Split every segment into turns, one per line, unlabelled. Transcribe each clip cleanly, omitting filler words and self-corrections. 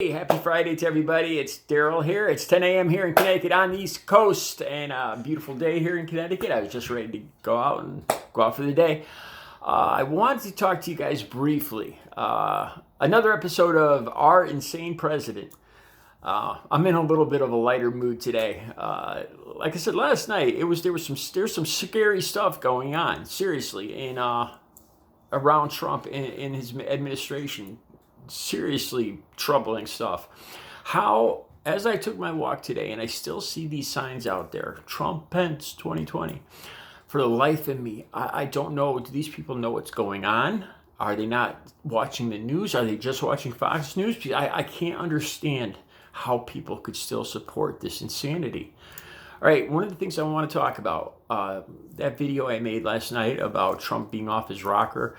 Hey, happy Friday to everybody. It's Daryl here. It's 10 a.m. here in Connecticut on the East Coast, and a beautiful day here in Connecticut. I was just ready to go out for the day. I wanted to talk to you guys briefly. Another episode of Our Insane President. I'm in a little bit of a lighter mood today. Like I said last night, there's some scary stuff going on. Seriously, around Trump in his administration. Seriously troubling stuff. How, as I took my walk today, and I still see these signs out there, Trump, Pence, 2020. For the life of me, I don't know. Do these people know what's going on? Are they not watching the news? Are they just watching Fox News? I can't understand how people could still support this insanity. All right, one of the things I want to talk about, that video I made last night about Trump being off his rocker.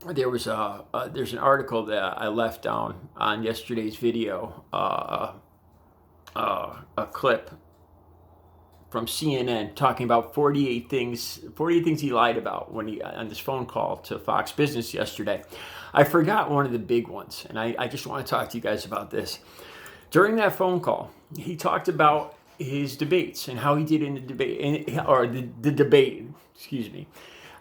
There's an article that I left down on yesterday's video, a clip from CNN talking about 48 things he lied about when he on this phone call to Fox Business yesterday. I forgot one of the big ones, and I just want to talk to you guys about this. During that phone call, he talked about his debates and how he did in the debate, or the debate, excuse me.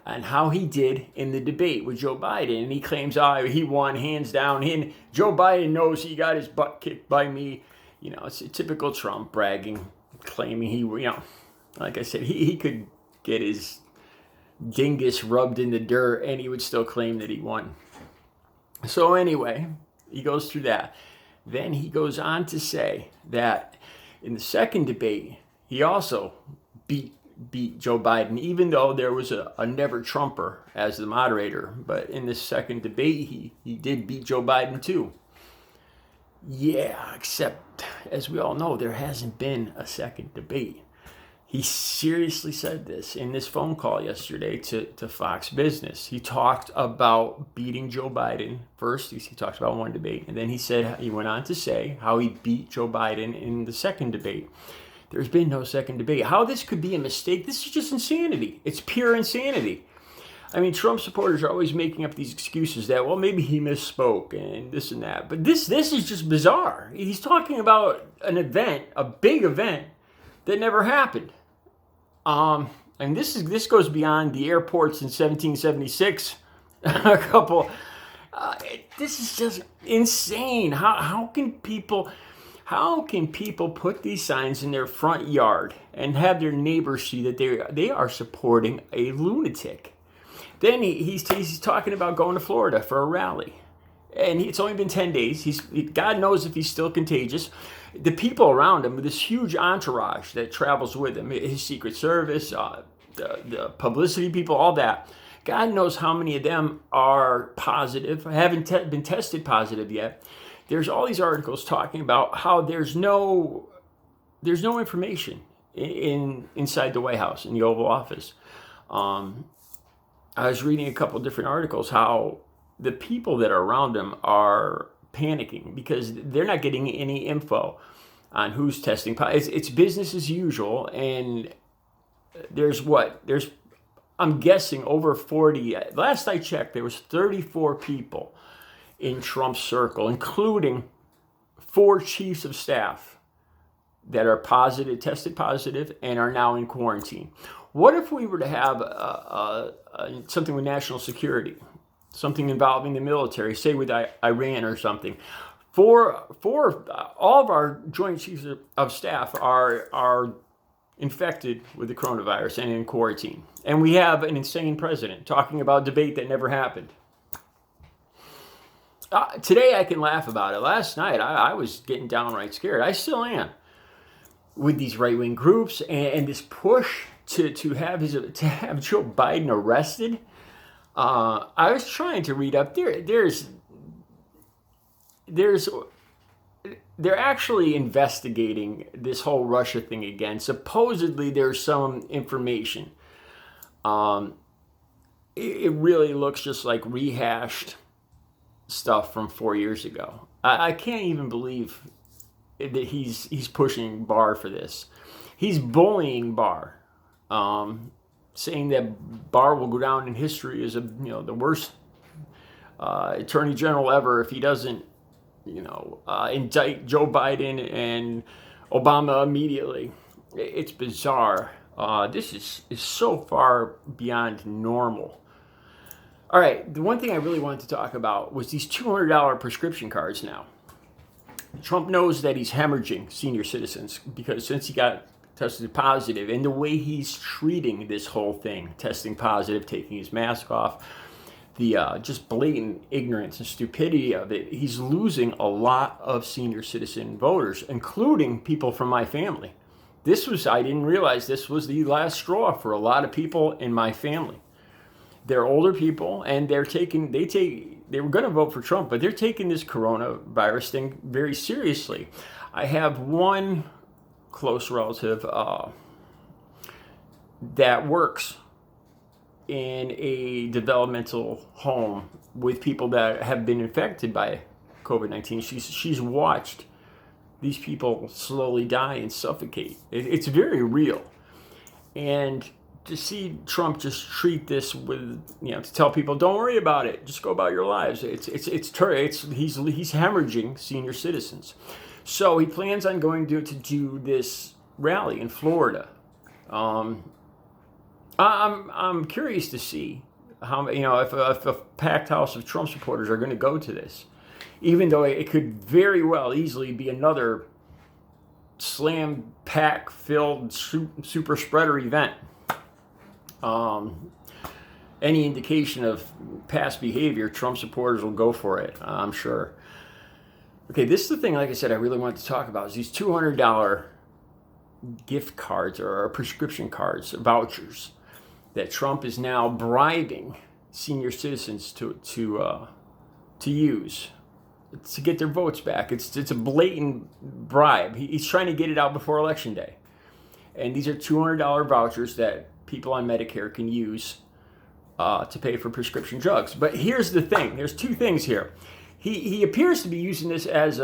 And how he did in the debate with Joe Biden. And he claims, he won hands down. And Joe Biden knows he got his butt kicked by me. You know, it's a typical Trump bragging, claiming like I said, he could get his dingus rubbed in the dirt and he would still claim that he won. So anyway, he goes through that. Then he goes on to say that in the second debate, he also beat Joe Biden, even though there was a never Trumper as the moderator. But in this second debate, he did beat Joe Biden too. Yeah, except as we all know, there hasn't been a second debate. He seriously said this in this phone call yesterday to Fox Business. He talked about beating Joe Biden. First, he talked about one debate, and then he went on to say how he beat Joe Biden in the second debate. There's been no second debate. How this could be a mistake, this is just insanity. It's pure insanity. I mean, Trump supporters are always making up these excuses that, well, maybe he misspoke and this and that. But this is just bizarre. He's talking about an event, a big event, that never happened. And this goes beyond the airports in 1776. This is just insane. How can people put these signs in their front yard and have their neighbors see that they are supporting a lunatic? Then he's talking about going to Florida for a rally. And it's only been 10 days. God knows if he's still contagious. The people around him, this huge entourage that travels with him, his Secret Service, the publicity people, all that. God knows how many of them are positive, haven't been tested positive yet. There's all these articles talking about how there's no information inside the White House, in the Oval Office. I was reading a couple different articles how the people that are around him are panicking because they're not getting any info on who's testing. It's business as usual, and there's I'm guessing over 40. Last I checked, there was 34 people in Trump's circle, including 4 chiefs of staff that are tested positive, and are now in quarantine. What if we were to have something with national security, something involving the military, say with Iran or something? All of our joint chiefs of staff are infected with the coronavirus and in quarantine. And we have an insane president talking about debate that never happened. Today I can laugh about it. Last night I was getting downright scared. I still am, with these right-wing groups and this push to have Joe Biden arrested. I was trying to read up they're actually investigating this whole Russia thing again. Supposedly there's some information. It really looks just like rehashed stuff from 4 years ago. I can't even believe that he's pushing Barr for this. He's bullying Barr, saying that Barr will go down in history as the worst attorney general ever if he doesn't indict Joe Biden and Obama immediately. It's bizarre. This is so far beyond normal. All right, the one thing I really wanted to talk about was these $200 prescription cards now. Trump knows that he's hemorrhaging senior citizens because since he got tested positive, and the way he's treating this whole thing, testing positive, taking his mask off, the just blatant ignorance and stupidity of it, he's losing a lot of senior citizen voters, including people from my family. I didn't realize this was the last straw for a lot of people in my family. They're older people, and they were going to vote for Trump, but they're taking this coronavirus thing very seriously. I have one close relative that works in a developmental home with people that have been infected by COVID-19. She's watched these people slowly die and suffocate. It's very real. And to see Trump just treat this with, to tell people, don't worry about it, just go about your lives. He's hemorrhaging senior citizens. So he plans on going to do this rally in Florida. I'm curious to see how, if a packed house of Trump supporters are going to go to this, even though it could very well easily be another slam pack filled super spreader event. Any indication of past behavior, Trump supporters will go for it, I'm sure. Okay, this is the thing, like I said, I really wanted to talk about, is these $200 gift cards or prescription cards, vouchers, that Trump is now bribing senior citizens to use to get their votes back. It's a blatant bribe. He's trying to get it out before Election Day. And these are $200 vouchers that people on Medicare can use to pay for prescription drugs. But here's the thing. There's two things here. He appears to be using this as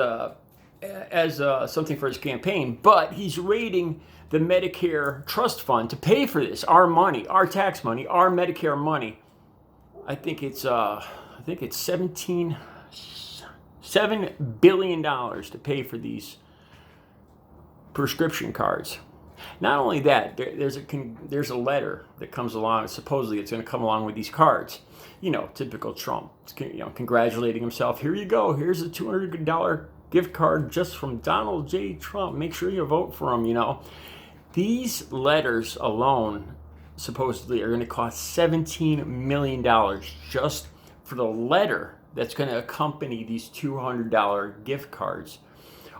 something for his campaign, but he's raiding the Medicare trust fund to pay for this. Our money, our tax money, our Medicare money. I think it's $7 billion to pay for these prescription cards. Not only that, there's a letter that comes along. Supposedly, it's going to come along with these cards. Typical Trump. Congratulating himself. Here you go. Here's a $200 gift card just from Donald J. Trump. Make sure you vote for him. These letters alone supposedly are going to cost $17 million just for the letter that's going to accompany these $200 gift cards,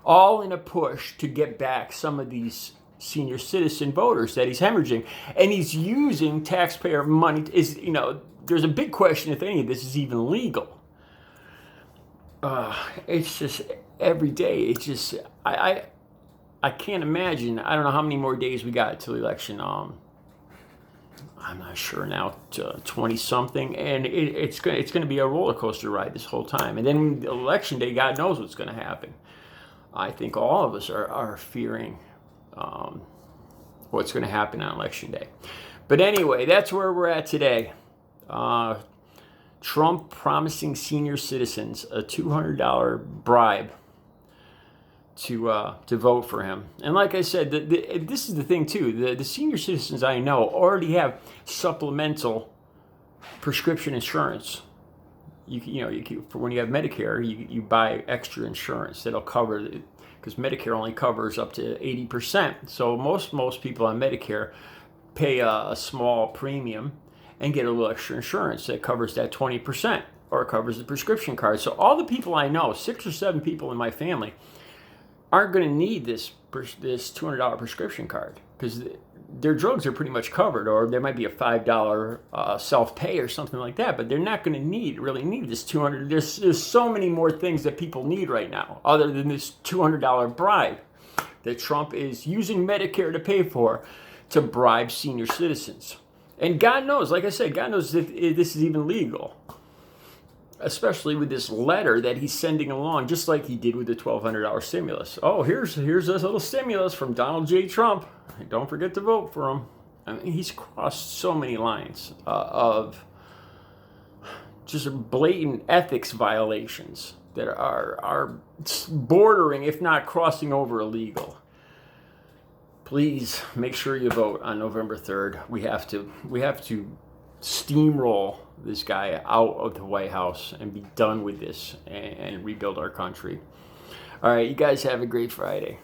all in a push to get back some of these senior citizen voters that he's hemorrhaging. And he's using taxpayer money. There's a big question if any of this is even legal. It's just every day. It's just, I can't imagine. I don't know how many more days we got till the election. I'm not sure now, 20 something, and it's going to be a roller coaster ride this whole time. And then Election Day, God knows what's going to happen. I think all of us are fearing what's going to happen on Election Day. But anyway, that's where we're at today. Trump promising senior citizens a $200 bribe to vote for him. And like I said, this is the thing too. The senior citizens I know already have supplemental prescription insurance. For when you have Medicare, you buy extra insurance that'll cover it, because Medicare only covers up to 80%. So most people on Medicare pay a small premium and get a little extra insurance that covers that 20% or covers the prescription card. So all the people I know, 6 or 7 people in my family, aren't going to need this $200 prescription card because their drugs are pretty much covered, or there might be a $5 self-pay or something like that, but they're not going to really need this $200. There's so many more things that people need right now other than this $200 bribe that Trump is using Medicare to pay for to bribe senior citizens. And God knows, like I said, God knows if this is even legal, especially with this letter that he's sending along, just like he did with the $1,200 stimulus. Oh, here's this little stimulus from Donald J. Trump. Don't forget to vote for him. I mean, he's crossed so many lines of just blatant ethics violations that are bordering, if not crossing over illegal. Please make sure you vote on November 3rd. We have to steamroll this guy out of the White House and be done with this and rebuild our country. All right, you guys have a great Friday.